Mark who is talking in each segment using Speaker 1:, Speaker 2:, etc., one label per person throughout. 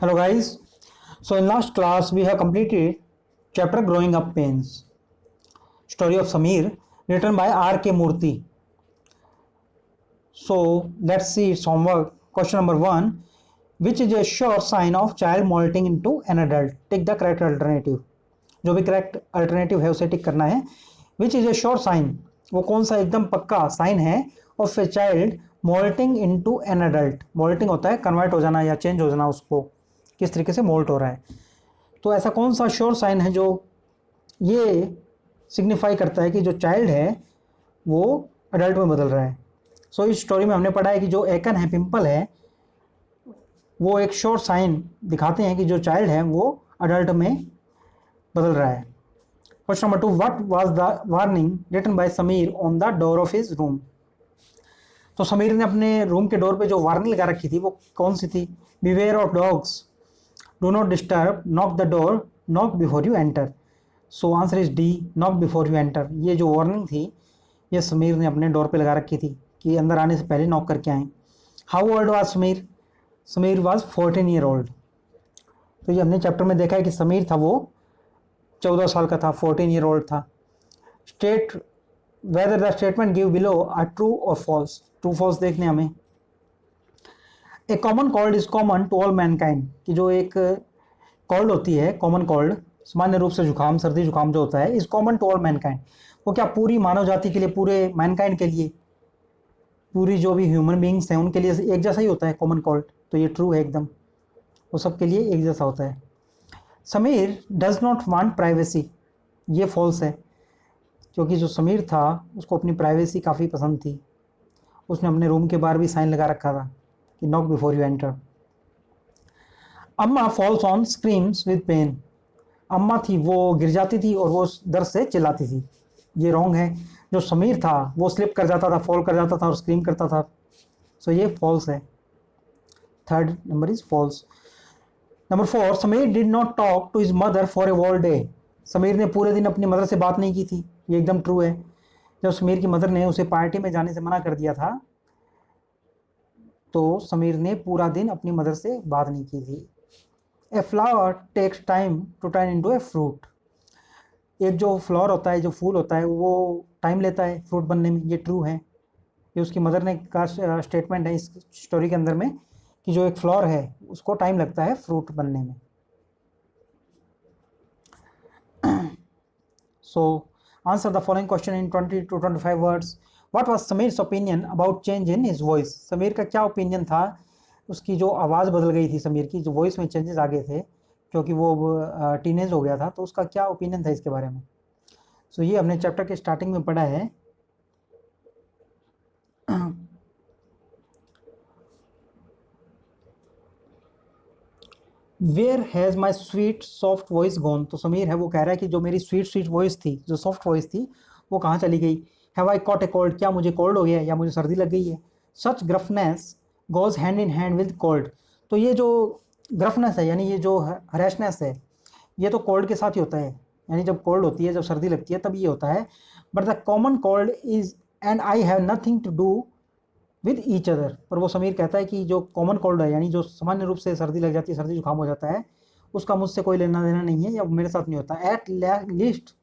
Speaker 1: Hello guys. So in last class we have completed chapter Growing Up Pains. Story of Samir written by R.K. Murthy. So let's see its homework. Question number 1. Which is a sure sign of child molting into an adult? Take the correct alternative. जो भी correct alternative है उसे tick करना है. Which is a sure sign, वो कौन सा एकदम पक्का साइन है of a child moulting into an adult. Moulting होता है कन्वर्ट हो जाना या चेंज हो जाना, उसको किस तरीके से मोल्ट हो रहा है. तो ऐसा कौन सा श्योर साइन है जो ये सिग्निफाई करता है कि जो चाइल्ड है वो एडल्ट में बदल रहा है. सो इस स्टोरी में हमने पढ़ा है कि जो एकन है, पिंपल है, वो एक श्योर साइन दिखाते हैं कि जो चाइल्ड है वो एडल्ट में बदल रहा है. Question number 2. What was the warning written by Sameer on the door of his room? तो समीर ने अपने रूम के डोर पे जो वार्निंग लगा रखी थी वो कौन सी थी? Beware of dogs, do not disturb, knock the door, knock before you enter. So answer is D, knock before you enter. ये जो वार्निंग थी ये समीर ने अपने डोर पे लगा रखी थी कि अंदर आने से पहले नॉक करके आए. How old was Sameer? Sameer was 14 year old. तो ये हमने चैप्टर में देखा है कि समीर था वो 14 साल का था, 14 ईयर ओल्ड था. State whether the statement give below are true और फॉल्स. ट्रू फॉल्स देखने हमें. A common cold is common to all mankind, कि जो एक कोल्ड होती है, कॉमन कोल्ड, सामान्य रूप से जुकाम, सर्दी जुकाम जो होता है, is common to all mankind. वो क्या पूरी मानव जाति के लिए, पूरे मैनकाइंड के लिए, पूरी जो भी ह्यूमन बींग्स हैं उनके लिए एक जैसा ही होता है कॉमन कोल्ड. तो ये ट्रू है एकदम, वो सबके लिए एक जैसा होता है. Sameer does not want privacy, ये फॉल्स है, क्योंकि जो समीर था उसको अपनी प्राइवेसी काफ़ी पसंद थी. उसने अपने रूम के बाहर भी साइन लगा रखा था कि knock before you enter. Amma falls on screams with pain. Amma थी वो गिर जाती थी और वो दर्द से चिल्लाती थी. ये रॉन्ग है. जो समीर था वो स्लिप कर जाता था, फॉल कर जाता था और स्क्रीम करता था. सो ये फॉल्स है. Third number is false. Number 4. Sameer did not talk to his mother for a whole day. Sameer ने पूरे दिन अपनी मदर से बात नहीं की थी. ये एकदम ट्रू है. जब समीर की मदर ने उसे पार्टी में जाने से मना कर दिया था तो समीर ने पूरा दिन अपनी मदर से बात नहीं की थी. A flower takes time to turn into a fruit. एक जो फ्लावर होता है, जो फूल होता है, वो टाइम लेता है फ्रूट बनने में. ये ट्रू है. ये उसकी मदर ने का स्टेटमेंट है इस स्टोरी के अंदर में कि जो एक फ्लावर है उसको टाइम लगता है फ्रूट बनने में. So answer the following question in 20 to 25 words. What was Samir's opinion about change in his voice? Sameer का क्या ओपिनियन था? उसकी जो आवाज़ बदल गई थी, समीर की जो वॉइस में चेंजेस आ गए थे क्योंकि वो टीनेज हो गया था, तो उसका क्या ओपिनियन था इसके बारे में. सो ये हमने चैप्टर के स्टार्टिंग में पढ़ा है. Where has my sweet soft voice gone. तो समीर है वो कह रहा है कि जो मेरी स्वीट स्वीट वॉइस थी, जो सॉफ्ट वॉइस थी, वो कहाँ चली गई. Have I caught a cold, क्या मुझे कोल्ड हो गया या मुझे सर्दी लग गई है. Such gruffness goes hand in hand with cold. तो ये जो ग्रफनेस है यानी ये जो हरेशनेस है, ये तो कोल्ड के साथ ही होता है. यानी जब कोल्ड होती है, जब सर्दी लगती है तब ये होता है. But the common cold is and I have nothing to do with each other. पर वो समीर कहता है कि जो कॉमन कोल्ड है यानी जो सामान्य रूप से सर्दी लग जाती है, सर्दी जुकाम हो जाता है, उसका मुझसे कोई लेना देना नहीं है या मेरे साथ नहीं होता. At least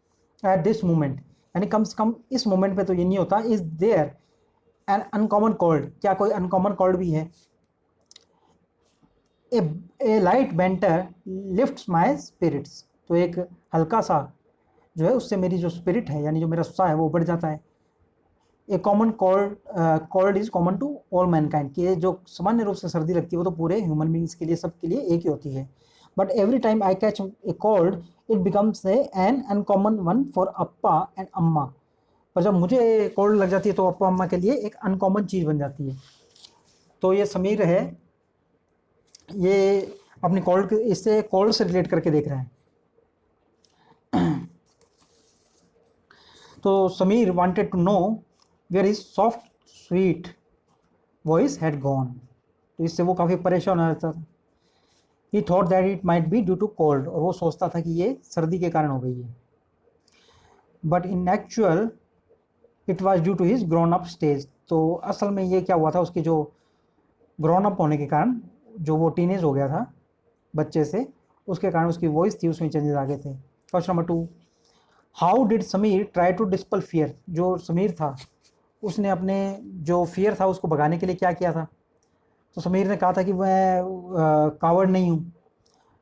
Speaker 1: at this moment, यानी कम से कम इस मोमेंट पे तो ये नहीं होता. Is there an uncommon cold, क्या कोई अनकॉमन कोल्ड भी है. A light banter lifts my spirits. तो एक हल्का सा जो है उससे मेरी जो स्पिरिट है यानी जो मेरा उत्साह है वो बढ़ जाता है. A common cold is common to all mankind, कि जो सामान्य रूप से सर्दी लगती है वो तो पूरे ह्यूमन बींग्स के लिए, सबके लिए एक ही होती है. But every time I catch a cold it becomes an uncommon one for Appa and अम्मा. पर जब मुझे कोल्ड लग जाती है तो अप्पा अम्मा के लिए एक अनकॉमन चीज़ बन जाती है. तो ये समीर है, ये अपनी कोल्ड, इससे कोल्ड से रिलेट करके देख रहे हैं. तो Sameer wanted to know where is soft sweet voice had gone. तो इससे वो काफ़ी परेशान हो जाता था. He thought that it might be due to cold, और वो सोचता था कि ये सर्दी के कारण हो गई है. But in actual it was due to his grown up stage. तो असल में ये क्या हुआ था, उसके जो ग्रोन अप होने के कारण, जो वो टीनेज हो गया था, बच्चे से, उसके कारण उसकी वॉइस थी उसमें चेंजेस आ गए थे। Question number 2, how did Sameer try to dispel fear, जो समीर था उसने अपने जो फियर था उसको भगाने के लिए क्या किया था? तो समीर ने कहा था कि मैं कावर्ड नहीं हूँ,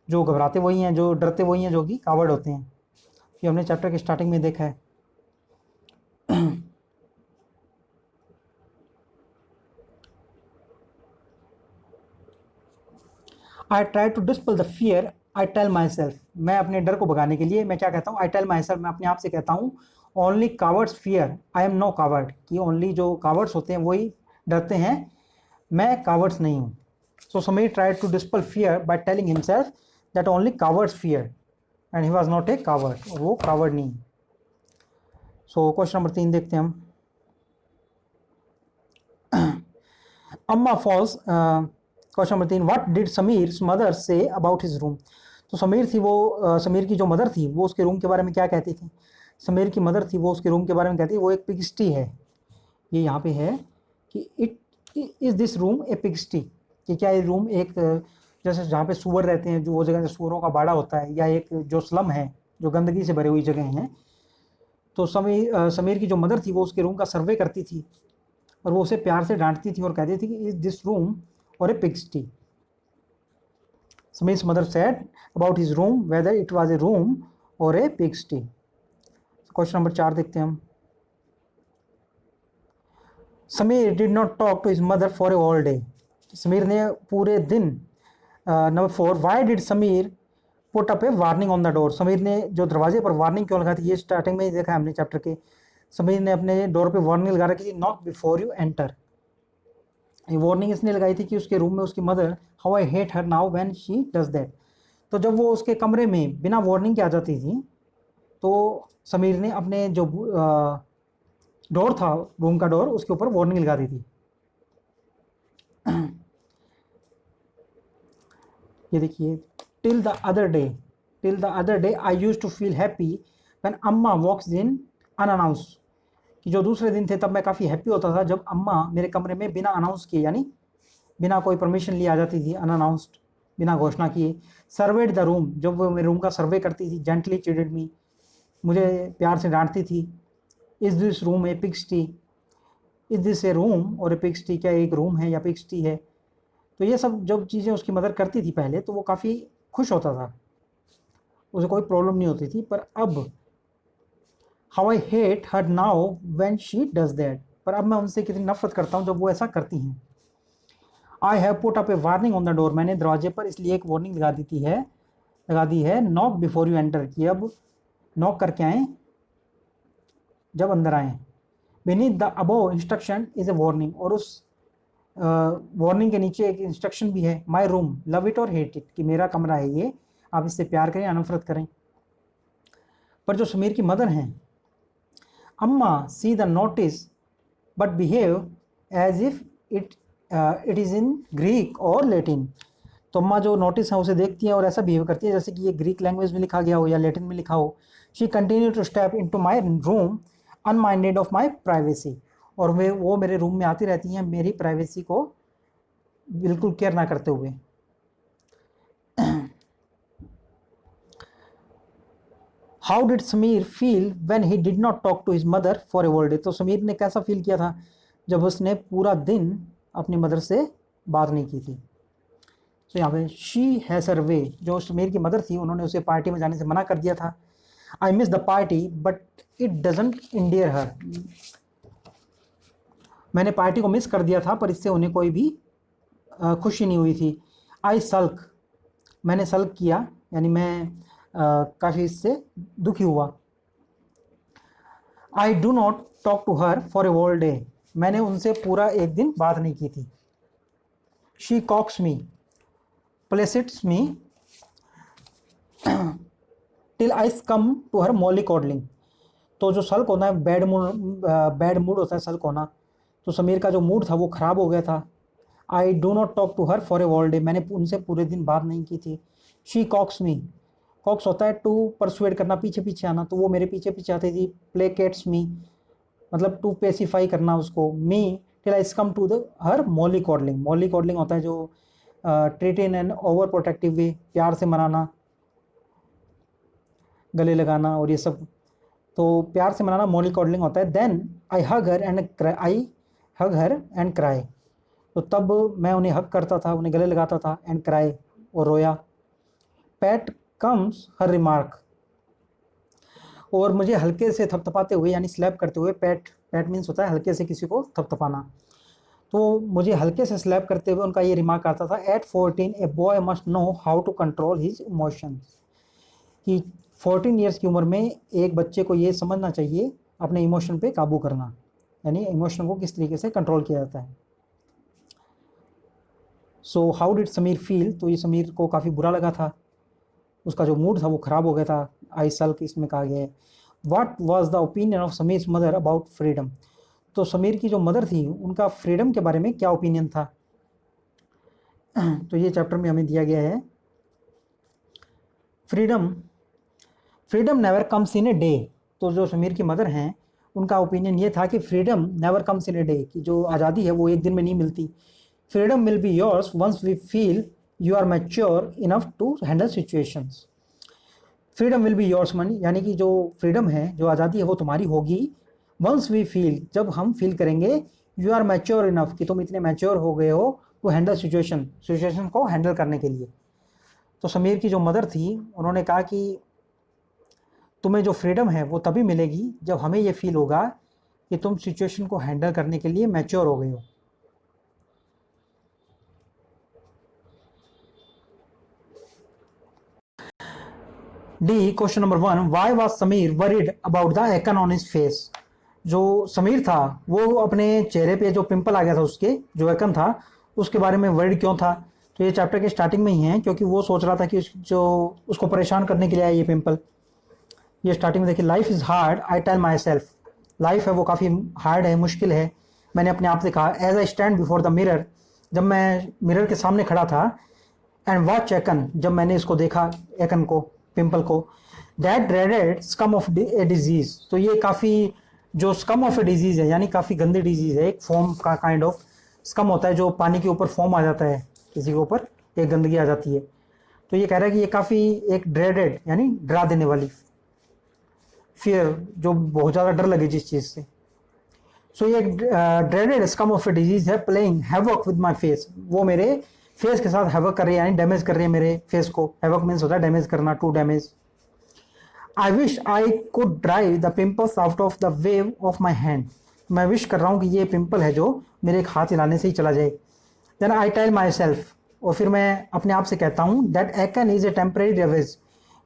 Speaker 1: जो घबराते वही हैं, जो डरते वही हैं जो कि कावर्ड होते हैं। ये हमने चैप्टर के स्टार्टिंग में देखा है। I try to dispel the fear, I tell myself, मैं अपने डर को भगाने के लिए मैं क्या कहता हूँ? आई टेल माई सेल्फ, मैं अपने आप से कहता हूँ, only cowards fear, I am no coward, कि ओनली जो कावर्ड्स होते हैं वही डरते हैं, मैं कावर्ड्स नहीं हूँ। So Sameer tried to dispel fear by telling himself that only cowards fear and he was not a coward, और वो कावर्ड नहीं। सो क्वेश्चन नंबर 3 देखते हैं हम। Amma falls, question number 3, what did Sameer mother say about his room? तो समीर थी वो समीर की जो मदर थी वो उसके रूम के बारे में क्या कहती थी? समीर की मदर थी वो उसके रूम के बारे में कहती वो एक पिगस्टी है। ये यहाँ पे है कि it is this room a पिगस्टी, कि क्या ये रूम एक जैसे जहाँ पे सुअर रहते हैं, जो वो जगह सुअरों का बाड़ा होता है, या एक जो स्लम है जो गंदगी से भरी हुई जगह हैं। तो समीर की जो मदर थी वो उसके रूम का सर्वे करती थी और वो उसे प्यार से डांटती थी और कहती थी कि is this room or a पिगस्टी। Samir's mother said about his room whether it was a room or a pigsty. Question number 4 देखते हैं हम। Sameer did not talk to his mother for a all day, Sameer ने पूरे दिन number 4, why did Sameer put up a warning on the door, Sameer ने जो दरवाजे पर वार्निंग क्यों लगाई थी? ये स्टार्टिंग में ही देखा है हमने चैप्टर के। समीर ने अपने डोर पे वार्निंग लगा रखी थी, नॉक बिफोर यू एंटर। ये वार्निंग इसने लगाई थी कि उसके रूम में उसकी mother, how I hate her now when she does that. तो जब वो उसके कमरे में बिना वार्निंग के आ जाती थी तो समीर ने अपने जो डोर था, रूम का डोर, उसके ऊपर वार्निंग लगा दी थी। ये देखिए, till the other day I use to feel happy when Amma walks in unannounced, कि जो दूसरे दिन थे तब मैं काफ़ी हैप्पी होता था जब अम्मा मेरे कमरे में बिना अनाउंस किए, यानी बिना कोई परमिशन लिए आ जाती थी, अनअनाउंस्ड, बिना घोषणा किए। सर्वेड द रूम, जब वो मेरे रूम का सर्वे करती थी। जेंटली चिडेड मी, मुझे प्यार से डांटती थी। Is this room a pigsty, is this a room or a पिगस्टी, क्या एक रूम है या पिगस्टी है? तो ये सब जब चीज़ें उसकी मदर करती थी पहले तो वो काफ़ी खुश होता था, उसे कोई प्रॉब्लम नहीं होती थी। पर अब how I hate her now when she does that, पर अब मैं उनसे कितनी नफरत करता हूँ जब वो ऐसा करती हैं। I have put up a warning on the door, मैंने दरवाजे पर इसलिए एक वार्निंग लगा दी है, नॉक बिफोर यू एंटर, कि अब नॉक करके आएँ जब अंदर आएँ। Beneath the above instruction is a warning, और उस वार्निंग के नीचे एक इंस्ट्रक्शन भी है, माई रूम लव इट और हेट इट, कि मेरा कमरा है ये, आप इससे प्यार करें या नफरत करें। पर जो समीर की मदर हैं, Amma see the notice but behave as if it is in Greek और लैटिन, तो अम्मा जो नोटिस है उसे देखती हैं और ऐसा बिहेव करती है जैसे कि ये ग्रीक लैंग्वेज में लिखा गया हो या लैटिन में लिखा हो। She continue to step into my room unminded of my privacy, और वो मेरे रूम में आती रहती हैं मेरी प्राइवेसी को बिल्कुल केयर ना करते हुए। How did Sameer feel when he did not talk to his mother for a whole day, तो समीर ने कैसा फील किया था जब उसने पूरा दिन अपनी मदर से बात नहीं की थी? तो यहाँ पे शी हैज़ हर वे, जो समीर की मदर थी उन्होंने उसे पार्टी में जाने से मना कर दिया था। I miss the party but it doesn't endear her, मैंने पार्टी को मिस कर दिया था पर इससे उन्हें कोई भी खुशी नहीं हुई थी। आई सल्क, मैंने सल्क किया, यानी मैं काफ़ी इससे दुखी हुआ। I do not talk to her for a whole day, मैंने उनसे पूरा एक दिन बात नहीं की थी। She coaxes me placates me till I come to her mollycoddling, तो जो सल्क होना है बैड मूड होता है सल्क होना, तो समीर का जो मूड था वो ख़राब हो गया था। I do not talk to her for a whole day, मैंने उनसे पूरे दिन बात नहीं की थी। शी कॉक्स मी, कॉक्स होता है टू परसुएड करना, पीछे पीछे आना, तो वो मेरे पीछे पीछे आती थी। प्लेकेट्स मी मतलब टू पेसिफाई करना उसको। Me till I come to the her mollycoddling, mollycoddling होता है जो treat in an overprotective way, प्यार से मनाना, गले लगाना और ये सब, तो प्यार से मनाना मोली कॉडलिंग होता है। Then I hug her and cry, तो तब मैं उन्हें हक करता था, उन्हें गले लगाता था, एंड क्राई और रोया। पैट कम्स हर रिमार्क, और मुझे हल्के से थपथपाते हुए यानी स्लैप करते हुए, पैट मीन्स होता है हल्के से किसी को थपथपाना, तो मुझे हल्के से स्लैप करते हुए उनका ये रिमार्क आता था, at 14 a boy must know how to control his emotions, कि 14 ईयर्स की उम्र में एक बच्चे को ये समझना चाहिए अपने इमोशन पे काबू करना, यानी इमोशन को किस तरीके से कंट्रोल किया जाता है। So how did Sameer feel, तो ये समीर को काफ़ी बुरा लगा था, उसका जो मूड था वो ख़राब हो गया था। आई सल्क इसमें कहा गया है। What was the opinion of Sameer mother about freedom, तो समीर की जो मदर थी उनका फ्रीडम के बारे में क्या ओपिनियन था, तो ये चैप्टर में हमें दिया गया है। Freedom never comes in a day, तो जो समीर की मदर हैं उनका ओपिनियन ये था कि freedom never comes in a day, कि जो आज़ादी है वो एक दिन में नहीं मिलती। Freedom will be yours once we feel you are mature enough to handle situations. Freedom will be yours मन, यानी कि जो फ्रीडम है, जो आज़ादी है वो तुम्हारी होगी, वंस वी फील, जब हम फील करेंगे, यू आर मैच्योर इनफ, कि तुम इतने मैच्योर हो गए हो टू हैंडल सिचुएशन को हैंडल करने के लिए। तो समीर की जो मदर थी उन्होंने कहा कि तुम्हें जो फ्रीडम है वो तभी मिलेगी जब हमें ये फील होगा कि तुम सिचुएशन को हैंडल करने के लिए मैच्योर हो गए हो। The question number 1, why was Sameer worried about the acne on his face, जो समीर था वो अपने चेहरे पे जो पिंपल आ गया था, उसके जो एकन था उसके बारे में वरीड क्यों था, तो ये चैप्टर के स्टार्टिंग में ही है, क्योंकि वो सोच रहा था कि जो उसको परेशान करने के लिए आया ये पिंपल। ये स्टार्टिंग में देखिए, life is hard I tell myself, life है वो काफ़ी हार्ड है, मुश्किल है, मैंने अपने आप से कहा। As I stand before the mirror, जब मैं मिरर के सामने खड़ा था, एंड वॉच एकन, जब मैंने इसको देखा, एकन को, पिंपल को, that dreaded scum of a disease, तो ये काफ़ी जो स्कम ऑफ ए डिजीज़ है, यानी काफ़ी गंदी डिजीज़ है, एक फॉर्म का काइंड ऑफ स्कम होता है, जो पानी के ऊपर फॉर्म आ जाता है, किसी के ऊपर एक गंदगी आ जाती है, तो ये कह रहा है कि ये काफ़ी एक ड्रेडेड यानी डरा देने वाली, फियर, जो बहुत ज़्यादा डर लगे जिस चीज़ से। सो ये dreaded scum of a disease है, playing havoc with my face, वो मेरे फेस के साथ हैवॉक कर रही है, यानी डैमेज कर रही है मेरे फेस को। हैवॉक मीन्स होता है डैमेज करना, to damage. I wish I could drive the pimples out of the wave of my hand, मैं विश कर रहा हूँ कि ये पिंपल है जो मेरे एक हाथ हिलाने से ही चला जाए। Then I tell myself, और फिर मैं अपने आप से कहता हूँ, that acne is a temporary ravage,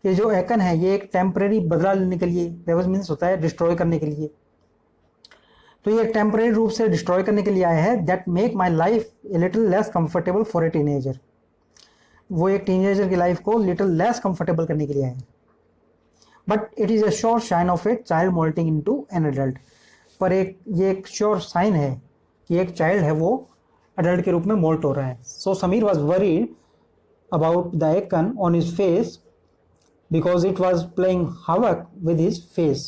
Speaker 1: ये जो एकन है ये एक टेम्परेरी बदला लेने के लिए, रेवेज मीन्स होता है डिस्ट्रॉय करने के लिए, तो ये टेम्परेरी रूप से डिस्ट्रॉय करने के लिए आया है। That make my life a little less comfortable for a teenager, वो एक टीनेजर की लाइफ को लिटिल लेस कंफर्टेबल करने के लिए आया है। But it is a sure sign of a child moulting into an adult, पर ये एक श्योर साइन है कि एक चाइल्ड है वो एडल्ट के रूप में मोल्ट हो रहा है। So Sameer was worried about the acne on his face because it was playing havoc with his face,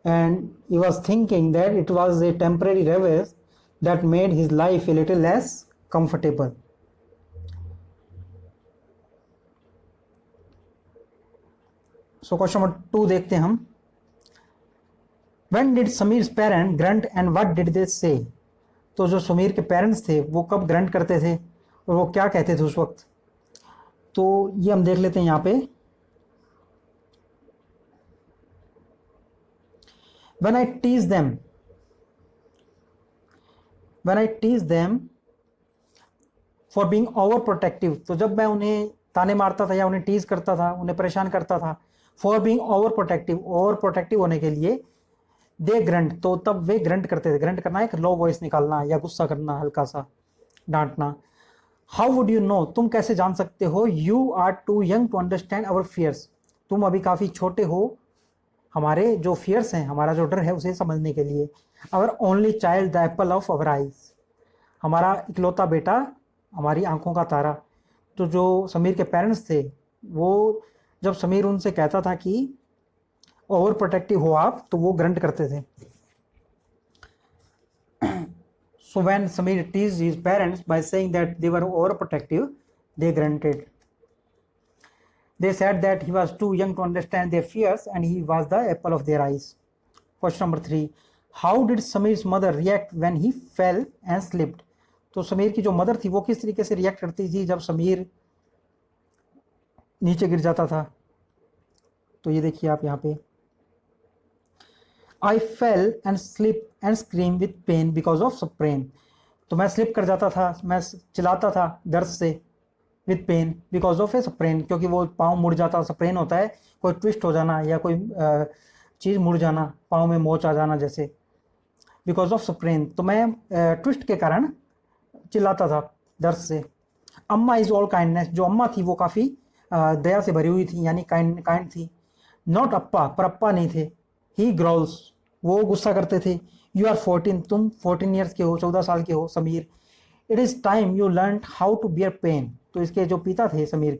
Speaker 1: and he was thinking that it was a temporary ravage that made his life a little less comfortable. So question number 2 देखते हैं हम, when did Samir's parents grunt and what did they say, तो जो समीर के parents थे वो कब grunt करते थे और वो क्या कहते थे उस वक्त, तो ये हम देख लेते हैं यहाँ पे। When I tease them for being overprotective, तो जब मैं उन्हें ताने मारता था या उन्हें टीज करता था, उन्हें परेशान करता था, for being overprotective होने के लिए, they grunt, तो तब वे ग्रंट करते थे। ग्रंट करना एक लो वॉइस निकालना या गुस्सा करना, हल्का सा डांटना। हाउ वुड यू नो, तुम कैसे जान सकते हो, you are too young to understand our fears, तुम अभी काफ़ी छोटे हो हमारे जो फियर्स हैं, हमारा जो डर है उसे समझने के लिए। Our only child the apple of our eyes, हमारा इकलौता बेटा, हमारी आंखों का तारा। तो जो समीर के पेरेंट्स थे वो जब समीर उनसे कहता था कि ओवर प्रोटेक्टिव हो आप, तो वो ग्रंट करते थे। So when Samir teased his parents by saying that they were overprotective, they grunted. They said that he was too young to understand their fears and he was the apple of their eyes. Question number 3. How did Samir's mother react when he fell and slipped? तो समीर की जो mother थी वो किस तरीके से react करती थी जब समीर नीचे गिर जाता था? तो ये देखिए आप यहाँ पे, I fell and slip and scream with pain because of sprain. तो मैं स्लिप कर जाता था, मैं चिल्लाता था दर्द से, with pain because of A sprain, क्योंकि वो पाँव मुड़ जाता, स्प्रेन होता है कोई ट्विस्ट हो जाना या कोई चीज़ मुड़ जाना, पाँव में मोच आ जाना जैसे, बिकॉज ऑफ स्प्रेन। तो मैं ट्विस्ट के कारण चिल्लाता था दर्द से। अम्मा इज़ ऑल काइंडनेस, जो अम्मा थी वो काफ़ी दया से भरी हुई थी, यानी काइंड थी। नॉट अप्पा, पर अप्पा नहीं थे। ही ग्रोल्स, वो गुस्सा करते थे। यू आर 14, तुम 14 ईयर्स के हो, 14 साल के हो Sameer. It is time you learn how to bear pain. तो इसके जो पिता थे समीर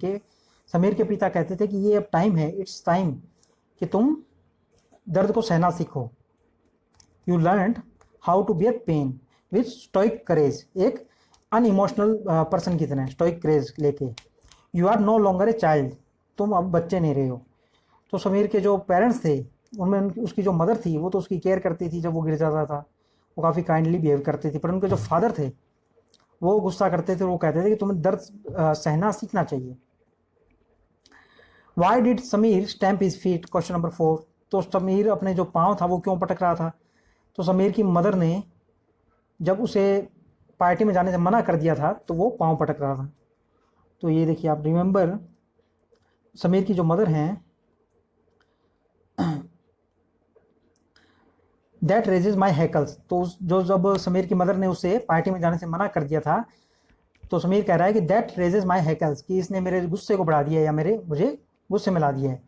Speaker 1: के पिता कहते थे कि ये अब टाइम है, इट्स टाइम कि तुम दर्द को सहना सीखो। You learn how to bear pain with stoic courage, एक अनइमोशनल पर्सन की तरह स्टोइक करेज लेके। You are no longer a child, तुम अब बच्चे नहीं रहे हो। तो समीर के जो पेरेंट्स थे उनमें उसकी जो मदर थी वो तो उसकी केयर करती थी, जब वो गिर जाता था वो काफ़ी काइंडली बिहेव करती थी, पर उनके जो फादर थे वो गुस्सा करते थे, वो कहते थे कि तुम्हें दर्द सहना सीखना चाहिए। Y did Sameer stamp his feet? Question number 4। तो समीर अपने जो पाँव था वो क्यों पटक रहा था? तो समीर की मदर ने जब उसे पार्टी में जाने से मना कर दिया था तो वो पाँव पटक रहा था। तो ये देखिए आप, रिमेंबर समीर की जो मदर हैं, दैट रेजेज माई हैकल्स। तो जो जब समीर की मदर ने उसे पार्टी में जाने से मना कर दिया था तो समीर कह रहा है कि दैट रेजेज माई हैकल्स, कि इसने मेरे गुस्से को बढ़ा दिया या मुझे गुस्से में ला दिया है।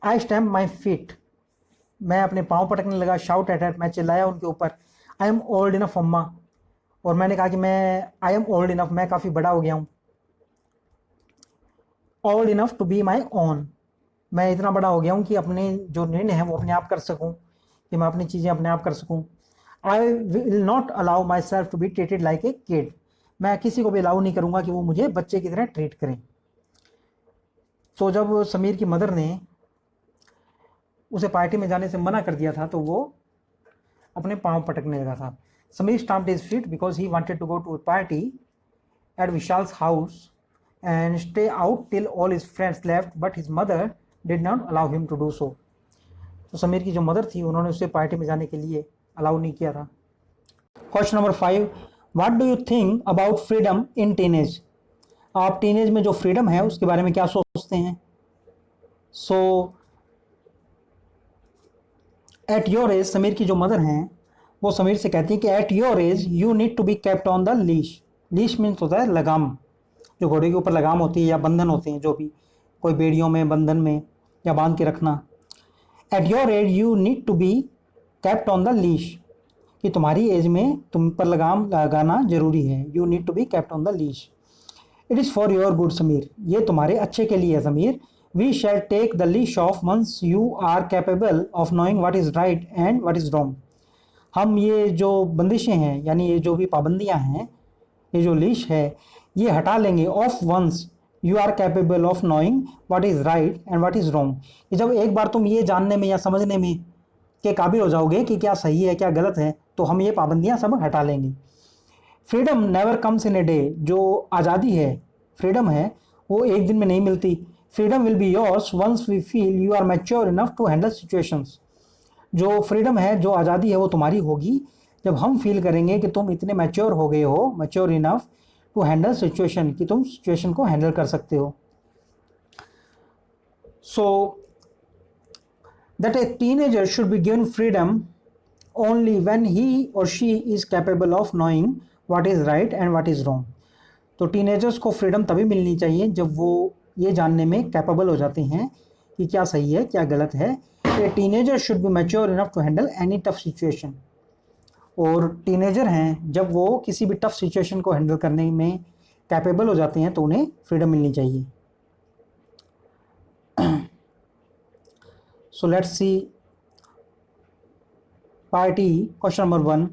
Speaker 1: आई स्टैम्प माई फीट, मैं अपने पाँव पटकने लगा। शाउट एट, मैं चिल्लाया उनके ऊपर। आई एम ओल्ड इनफ अम्मा, और मैंने कहा कि आई एम ओल्ड इनफ, मैं काफ़ी बड़ा हो गया हूँ। Old enough to be my own, मैं इतना बड़ा हो गया हूँ कि अपने जो निर्णय हैं वो अपने आप कर सकूँ, कि मैं अपनी चीज़ें अपने आप कर सकूँ। I will not allow myself to be treated like a kid, मैं किसी को भी अलाउ नहीं करूँगा कि वो मुझे बच्चे की तरह ट्रीट करें। तो जब समीर की मदर ने उसे पार्टी में जाने से मना कर दिया था तो वो अपने पाँव पटकने लगा था। Sameer stamped his feet because he wanted to go to a party at Vishal's house and stay out till all his friends left, but his mother did not allow him to do so. तो समीर की जो mother थी उन्होंने उसे party में जाने के लिए अलाउ नहीं किया था। Question number 5, what do you think about freedom in teenage? आप टीनेज में जो फ्रीडम है उसके बारे में क्या सोचते हैं? सो एट योर एज, समीर की जो मदर हैं वो समीर से कहती है कि at your age you need to be kept on the leash. Leash means होता है लगाम, जो घोड़े के ऊपर लगाम होती है या बंधन होते हैं, जो भी कोई बेड़ियों में, बंधन में या बांध के रखना। At your age you need to be kept on the leash, कि तुम्हारी एज में तुम पर लगाम लगाना जरूरी है। You need to be kept on the leash. It is for your good Sameer, ये तुम्हारे अच्छे के लिए है Sameer. We shall take the leash off once you are capable of knowing what is right and what is wrong. हम ये जो बंदिशें हैं, यानी ये जो भी पाबंदियां हैं, ये जो लीश है, ये हटा लेंगे। Off once you are capable of knowing what is right and what is wrong, कि जब एक बार तुम ये जानने में या समझने में के काबिल हो जाओगे कि क्या सही है क्या गलत है, तो हम ये पाबंदियां सब हटा लेंगे। Freedom never comes in a day, जो आज़ादी है, फ्रीडम है, वो एक दिन में नहीं मिलती। Freedom will be yours once we feel you are mature enough to handle situations. जो फ्रीडम है, जो आज़ादी है, वो तुम्हारी होगी जब हम फील करेंगे कि तुम इतने मैच्योर हो गए हो, mature enough to handle situation, कि तुम सिचुएशन को हैंडल कर सकते हो। So that a teenager should be given freedom only when he or she is capable of knowing what is right and what is wrong. तो teenagers को freedom तभी मिलनी चाहिए जब वो ये जानने में कैपेबल हो जाते हैं कि क्या सही है क्या गलत है। A teenager should be mature enough to handle any tough situation, और टीनेजर हैं जब वो किसी भी टफ सिचुएशन को हैंडल करने में कैपेबल हो जाते हैं तो उन्हें फ्रीडम मिलनी चाहिए। So let's see party question number 1,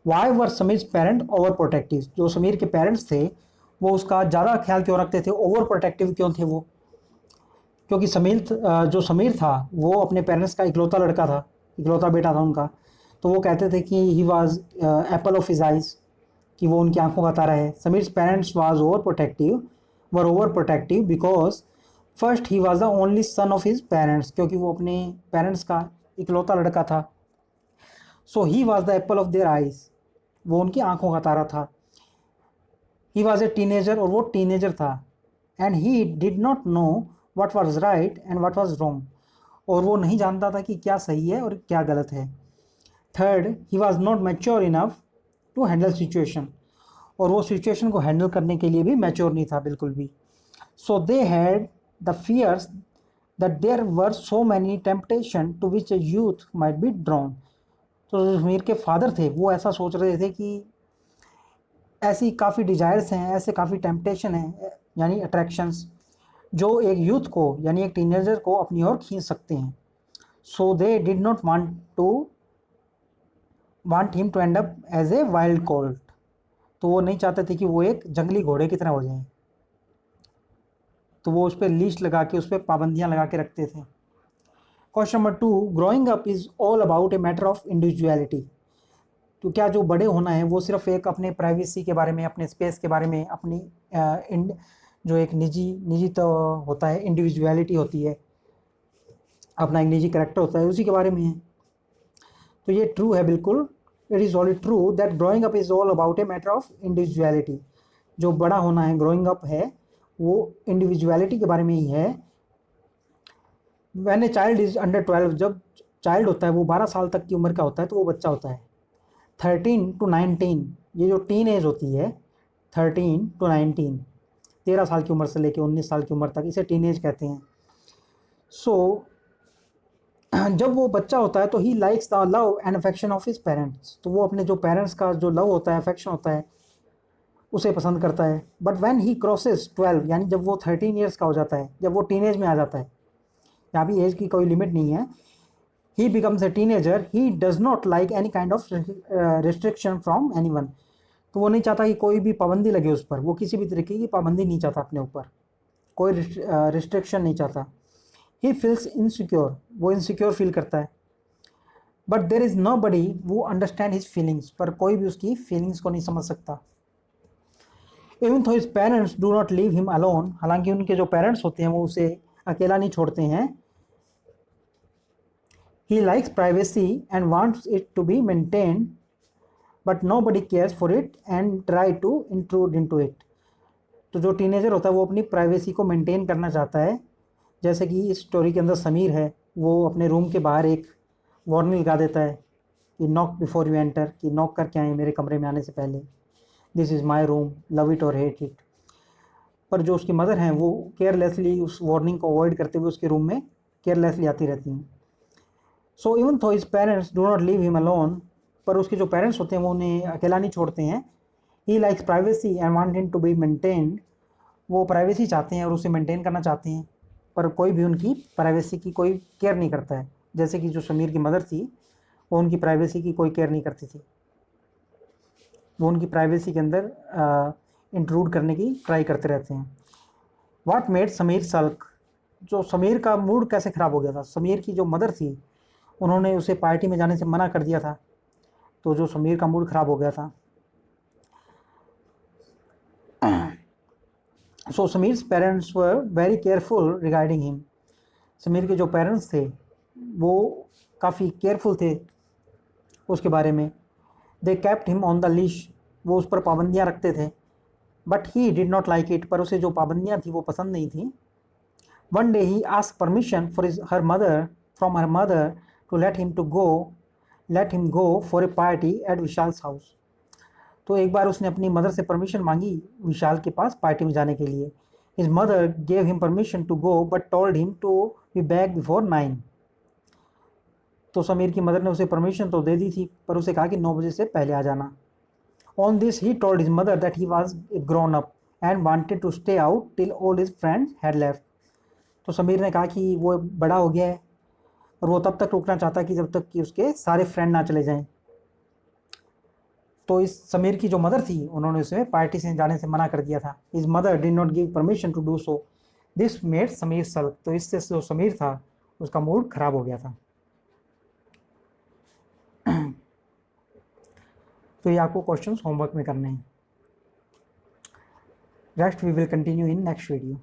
Speaker 1: why were Sameer parent over protective, जो समीर के पेरेंट्स थे वो उसका ज़्यादा ख्याल क्यों रखते थे, ओवर प्रोटेक्टिव क्यों थे वो? क्योंकि जो समीर था वो अपने पेरेंट्स का इकलौता लड़का था, इकलौता बेटा था उनका। तो वो कहते थे कि he was apple of his eyes, कि वो उनकी आंखों का तारा है। Sameer parents was overprotective because first he was the only son of his parents, क्योंकि वो अपने पेरेंट्स का इकलौता लड़का था। So he was the apple of their eyes, वो उनकी आंखों का तारा था। ही वॉज ए टीनेजर, और वो टीनेजर था। And he did not know what was right and what was wrong, और वो नहीं जानता था कि क्या सही है और क्या गलत है। Third, he was not mature enough to handle situation, और वो सिचुएशन को हैंडल करने के लिए भी मैच्योर नहीं था बिल्कुल भी। So they had the fears that there were so many temptation to which a youth might be drawn. तो जो मीर के फादर थे वो ऐसा सोच रहे थे कि ऐसी काफ़ी डिज़ायर्स हैं, ऐसे काफ़ी टेम्पटेशन हैं, यानी अट्रैक्शंस, जो एक यूथ को यानी एक टीनेजर को अपनी ओर खींच सकते हैं। So they did not want him to end up as a wild colt, तो वो नहीं चाहते थे कि वो एक जंगली घोड़े की तरह हो जाए। तो वो उस पर लीश लगा के, उस पर पाबंदियाँ लगा के रखते थे। Question number 2, growing up is all about a matter of individuality. तो क्या जो बड़े होना है वो सिर्फ एक अपने प्राइवेसी के बारे में, अपने स्पेस के बारे में, अपनी जो एक निजी तो होता है, इंडिविजुअलिटी होती है, अपना एक निजी करेक्टर होता है, उसी के बारे में है? तो ये ट्रू है बिल्कुल। It is all true that growing up is all about a matter of individuality. जो बड़ा होना है, ग्रोइंग अप है, वो इंडिविजुअलिटी के बारे में ही है। When a child is under 12, जब चाइल्ड होता है वो 12 साल तक की उम्र का होता है, तो वो बच्चा होता है। 13 to 19, ये जो टीन एज होती है, 13 to 19, 13 साल की उम्र से लेकर 19 साल की उम्र तक, इसे टीन एज कहते हैं। सो जब वो बच्चा होता है तो he likes the love and affection of his parents, तो वो अपने जो पेरेंट्स का जो लव होता है, अफेक्शन होता है, उसे पसंद करता है। बट व्हेन ही क्रॉसेस 12, यानी जब वो 13 ईयर्स का हो जाता है, जब वो टीनेज में आ जाता है, यहाँ भी एज की कोई लिमिट नहीं है, he becomes a teenager, he does not like any kind of restriction from anyone। तो वो नहीं चाहता कि कोई भी पाबंदी लगे उस पर, वो किसी भी तरीके की पाबंदी नहीं चाहता अपने ऊपर, कोई रिस्ट्रिक्शन नहीं चाहता। he feels insecure, वो इनसिक्योर फील करता है। बट देर इज़ नो बडी वो अंडरस्टैंड हिज फीलिंग्स, पर कोई भी उसकी फीलिंग्स को नहीं समझ सकता। इवन थो his parents do not leave him alone, हालांकि उनके जो पेरेंट्स होते हैं वो उसे अकेला नहीं छोड़ते हैं। He likes privacy and wants it to be maintained, but nobody cares for it and try to intrude into it। तो जो टीनेजर होता है वो अपनी प्राइवेसी को मेंटेन करना चाहता है। जैसे कि इस स्टोरी के अंदर समीर है, वो अपने रूम के बाहर एक वार्निंग लगा देता है कि नॉक बिफोर यू एंटर, कि नॉक करके आए मेरे कमरे में आने से पहले, this is my room, love it और हेट इट। पर जो उसकी मदर हैं वो केयरलेसली उस वार्निंग को अवॉइड करते हुए उसके रूम में केयरलेसली आती रहती हैं। सो इवन थो his parents do not leave him alone, पर उसके जो पेरेंट्स होते हैं वो उन्हें अकेला नहीं छोड़ते हैं। He likes privacy and want him to be maintained, वो प्राइवेसी चाहते हैं और उसे मेंटेन करना चाहते हैं, पर कोई भी उनकी प्राइवेसी की कोई केयर नहीं करता है। जैसे कि जो समीर की मदर थी, वो उनकी प्राइवेसी की कोई केयर नहीं करती थी, वो उनकी प्राइवेसी के अंदर इंट्रूड करने की ट्राई करते रहते हैं। व्हाट मेड समीर सल्क, जो समीर का मूड कैसे ख़राब हो गया था। समीर की जो मदर थी उन्होंने उसे पार्टी में जाने से मना कर दिया था, तो जो समीर का मूड ख़राब हो गया था। So Sameer's parents were very careful regarding him, Sameer के जो पेरेंट्स थे वो काफ़ी केयरफुल थे उसके बारे में। They kept him on the leash, वो उस पर पाबंदियाँ रखते थे। But he did not like it, पर उसे जो पाबंदियाँ थी वो पसंद नहीं थी। One day he ask permission from her mother to let him go for a party at Vishal's house. तो एक बार उसने अपनी मदर से परमिशन मांगी विशाल के पास पार्टी में जाने के लिए। His mother gave him permission to go but told him to be back before 9। तो समीर की मदर ने उसे परमिशन तो दे दी थी, पर उसे कहा कि 9 बजे से पहले आ जाना। On this he told his mother that he was a grown up and wanted to stay out till all his friends had left. तो समीर ने कहा कि वो बड़ा हो गया है और वो तब तक रुकना चाहता कि जब तक कि उसके सारे फ्रेंड ना चले जाएं। तो इस समीर की जो मदर थी उन्होंने उसे पार्टी से जाने से मना कर दिया था। His mother did not give permission to do so, this made Sameer sulk, तो इससे जो समीर था उसका मूड खराब हो गया था। तो ये आपको क्वेश्चंस होमवर्क में करने हैं। Rest we will continue in next video.